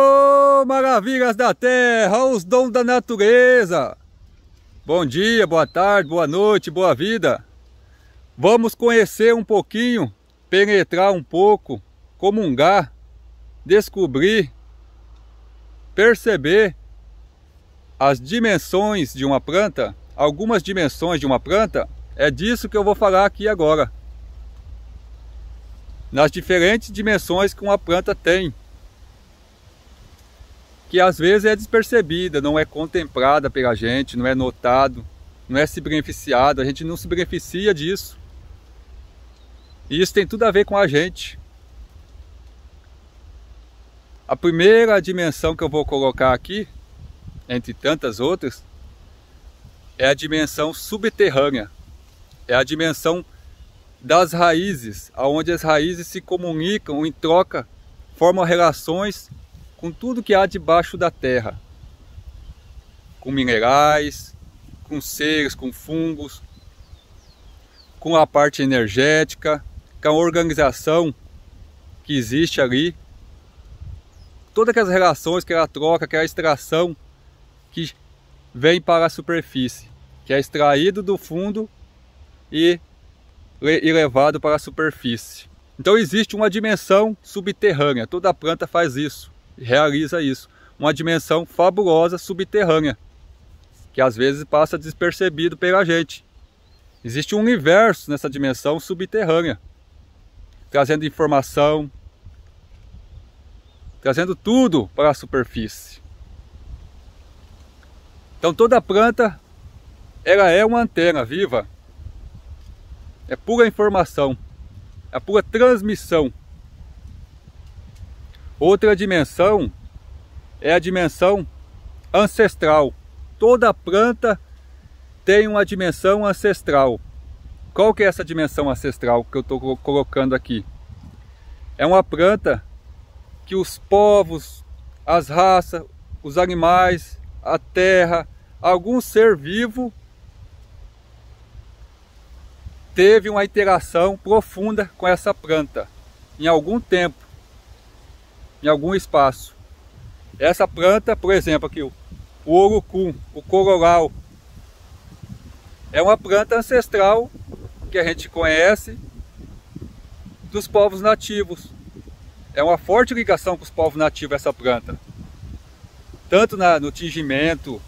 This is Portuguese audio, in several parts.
Ô, maravilhas da terra, os dons da natureza. Bom dia, boa tarde, boa noite, boa vida. Vamos conhecer um pouquinho, penetrar um pouco, comungar, descobrir, perceber as dimensões de uma planta, algumas dimensões de uma planta. É disso que eu vou falar aqui agora. Nas diferentes dimensões que uma planta tem, que às vezes é despercebida, não é contemplada pela gente, não é notado, não é se beneficiado, a gente não se beneficia disso. E isso tem tudo a ver com a gente. A primeira dimensão que eu vou colocar aqui, entre tantas outras, é a dimensão subterrânea. É a dimensão das raízes, onde as raízes se comunicam em troca, formam relações com tudo que há debaixo da terra, com minerais, com seres, com fungos, com a parte energética, com a organização que existe ali, todas aquelas relações, aquela troca, aquela extração que vem para a superfície, que é extraído do fundo e levado para a superfície. Então existe uma dimensão subterrânea, toda planta faz isso, realiza isso, uma dimensão fabulosa subterrânea, que às vezes passa despercebido pela gente. Existe um universo nessa dimensão subterrânea, trazendo informação, trazendo tudo para a superfície. Então toda planta, ela é uma antena viva, é pura informação, é pura transmissão. Outra dimensão é a dimensão ancestral. Toda planta tem uma dimensão ancestral. Qual que é essa dimensão ancestral que eu estou colocando aqui? É uma planta que os povos, as raças, os animais, a terra, algum ser vivo teve uma interação profunda com essa planta em algum tempo, em algum espaço. Essa planta, por exemplo, aqui o urucum, o cororal, é uma planta ancestral que a gente conhece dos povos nativos. É uma forte ligação com os povos nativos essa planta, tanto no tingimento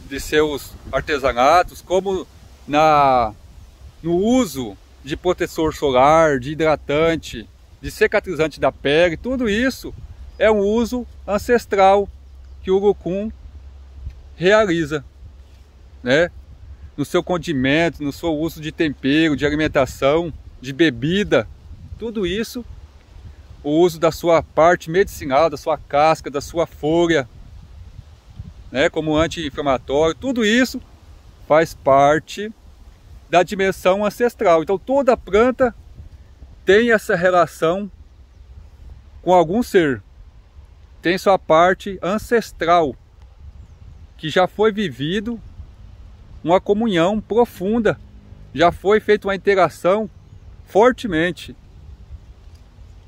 de seus artesanatos, como no uso de protetor solar, de hidratante, de cicatrizante da pele. Tudo isso é um uso ancestral que o urucum realiza, né? No seu condimento, no seu uso de tempero, de alimentação, de bebida, tudo isso, o uso da sua parte medicinal, da sua casca, da sua folha, né, como anti-inflamatório, tudo isso faz parte da dimensão ancestral. Então toda planta tem essa relação com algum ser, tem sua parte ancestral, que já foi vivido uma comunhão profunda, já foi feita uma interação fortemente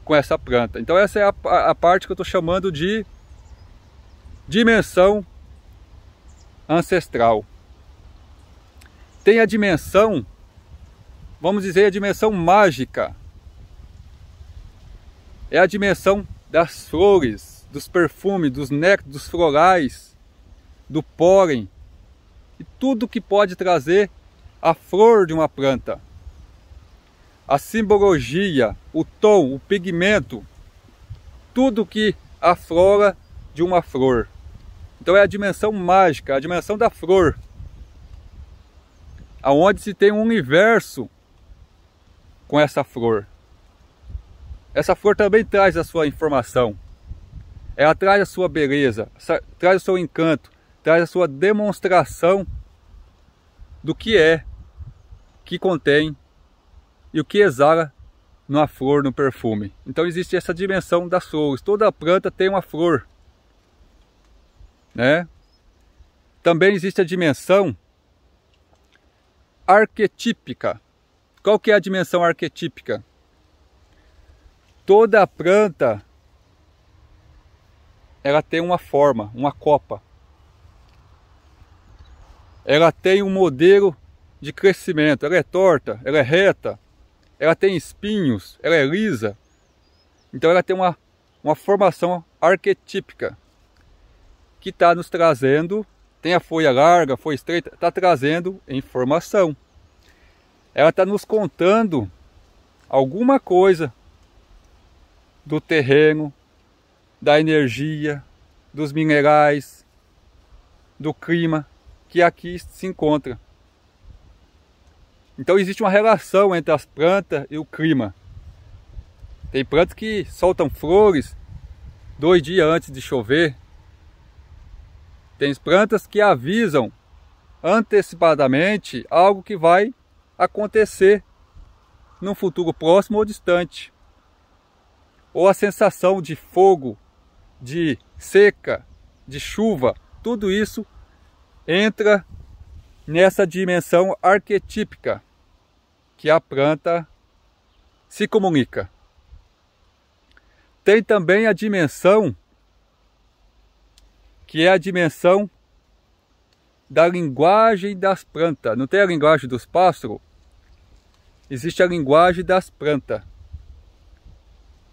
com essa planta. Então essa é a parte que eu estou chamando de dimensão ancestral. Tem a dimensão, vamos dizer, a dimensão mágica. É a dimensão das flores, dos perfumes, dos néctares, dos florais, do pólen e tudo que pode trazer a flor de uma planta. A simbologia, o tom, o pigmento, tudo que aflora de uma flor. Então é a dimensão mágica, a dimensão da flor, aonde se tem um universo com essa flor. Essa flor também traz a sua informação, ela traz a sua beleza, traz o seu encanto, traz a sua demonstração do que é, que contém e o que exala numa flor, no perfume. Então existe essa dimensão das flores. Toda planta tem uma flor, né? Também existe a dimensão arquetípica. Qual que é a dimensão arquetípica? Toda planta ela tem uma forma, uma copa. Ela tem um modelo de crescimento. Ela é torta, ela é reta, ela tem espinhos, ela é lisa. Então ela tem uma formação arquetípica que está nos trazendo, tem a folha larga, a folha estreita, está trazendo informação. Ela está nos contando alguma coisa do terreno, da energia, dos minerais, do clima que aqui se encontra. Então existe uma relação entre as plantas e o clima. Tem plantas que soltam flores 2 dias antes de chover. Tem plantas que avisam antecipadamente algo que vai acontecer num futuro próximo ou distante. Ou a sensação de fogo, de seca, de chuva, tudo isso entra nessa dimensão arquetípica que a planta se comunica. Tem também a dimensão que é a dimensão da linguagem das plantas. Não tem a linguagem dos pássaros? Existe a linguagem das plantas.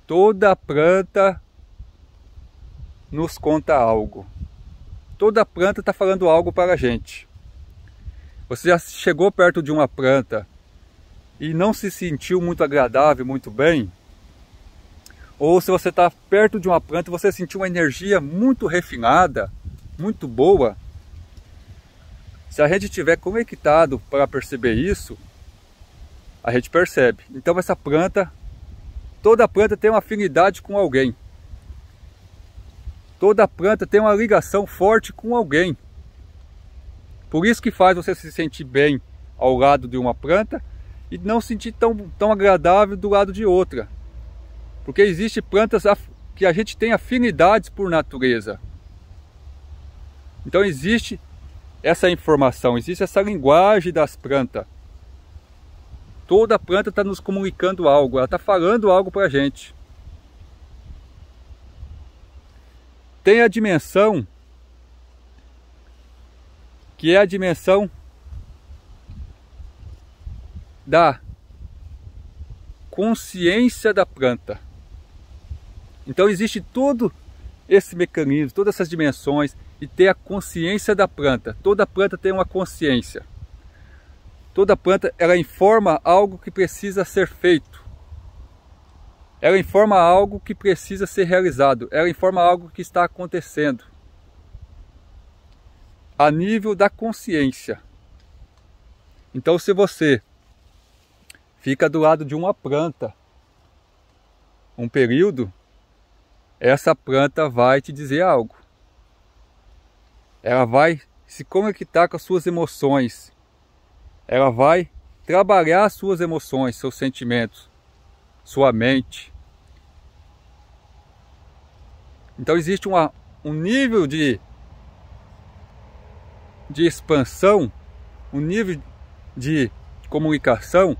Toda planta nos conta algo. Toda planta está falando algo para a gente. Você já chegou perto de uma planta e não se sentiu muito agradável, muito bem? Ou se você está perto de uma planta e você sentiu uma energia muito refinada, muito boa, se a gente estiver conectado para perceber isso, a gente percebe. Então essa planta, toda planta tem uma afinidade com alguém. Toda planta tem uma ligação forte com alguém. Por isso que faz você se sentir bem ao lado de uma planta e não sentir tão agradável do lado de outra. Porque existem plantas que a gente tem afinidades por natureza. Então existe essa informação, existe essa linguagem das plantas. Toda planta está nos comunicando algo, ela está falando algo para a gente. Tem a dimensão, que é a dimensão da consciência da planta. Então existe todo esse mecanismo, todas essas dimensões, e ter a consciência da planta. Toda planta tem uma consciência. Toda planta, ela informa algo que precisa ser feito. Ela informa algo que precisa ser realizado. Ela informa algo que está acontecendo. A nível da consciência. Então se você fica do lado de uma planta um período, essa planta vai te dizer algo. Ela vai se conectar com as suas emoções. Ela vai trabalhar as suas emoções, seus sentimentos, sua mente. Então existe um nível de expansão, um nível de comunicação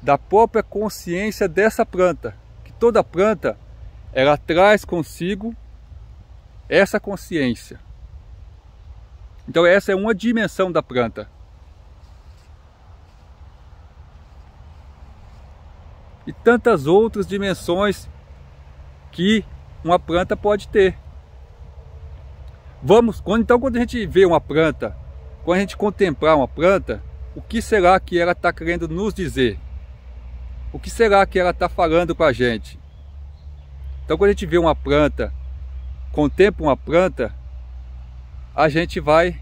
da própria consciência dessa planta. Que toda planta, ela traz consigo essa consciência. Então essa é uma dimensão da planta. E tantas outras dimensões que uma planta pode ter. Então quando a gente vê uma planta, quando a gente contemplar uma planta, o que será que ela está querendo nos dizer? O que será que ela está falando com a gente? Então quando a gente vê uma planta, contempla uma planta, a gente vai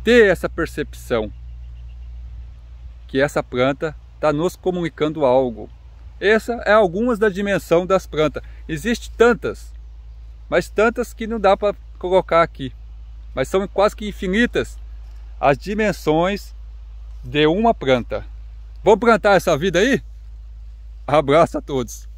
ter essa percepção que essa planta está nos comunicando algo. Essa é algumas da dimensão das plantas. Existem tantas, mas tantas que não dá para colocar aqui. Mas são quase que infinitas as dimensões de uma planta. Vamos plantar essa vida aí? Abraço a todos.